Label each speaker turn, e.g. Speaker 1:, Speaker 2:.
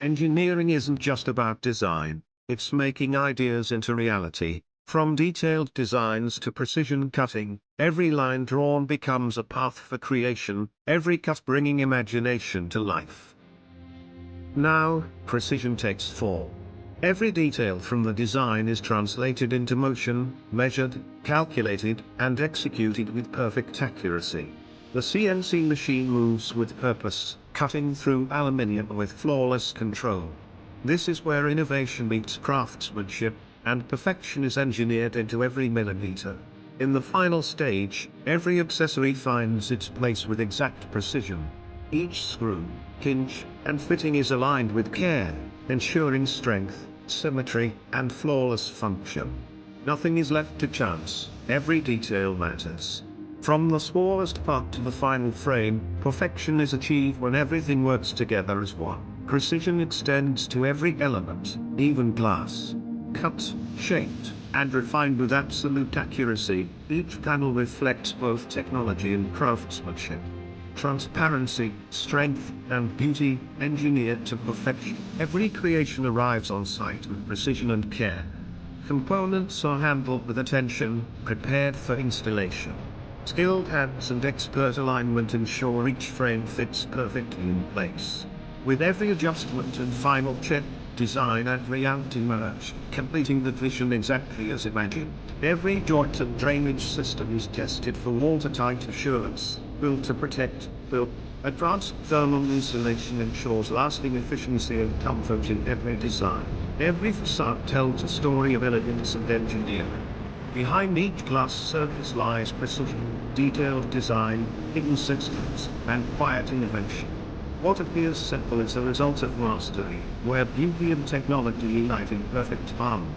Speaker 1: Engineering isn't just about design, it's making ideas into reality. From detailed designs to precision cutting, every line drawn becomes a path for creation, every cut bringing imagination to life. Now, precision takes form. Every detail from the design is translated into motion, measured, calculated, and executed with perfect accuracy. The CNC machine moves with purpose, cutting through aluminium with flawless control. This is where innovation meets craftsmanship, and perfection is engineered into every millimeter. In the final stage, every accessory finds its place with exact precision. Each screw, hinge, and fitting is aligned with care, ensuring strength, symmetry, and flawless function. Nothing is left to chance, every detail matters. From the smallest part to the final frame, perfection is achieved when everything works together as one. Precision extends to every element, even glass. Cut, shaped, and refined with absolute accuracy, each panel reflects both technology and craftsmanship. Transparency, strength, and beauty, engineered to perfection. Every creation arrives on site with precision and care. Components are handled with attention, prepared for installation. Skilled hands and expert alignment ensure each frame fits perfectly in place. With every adjustment and final check, design and reality merge, completing the vision exactly as imagined. Every joint and drainage system is tested for watertight assurance, built to protect, built. Advanced thermal insulation ensures lasting efficiency and comfort in every design. Every facade tells a story of elegance and engineering. Behind each glass surface lies precision, detailed design, hidden systems, and quiet innovation. What appears simple is a result of mastery, where beauty and technology unite in perfect harmony.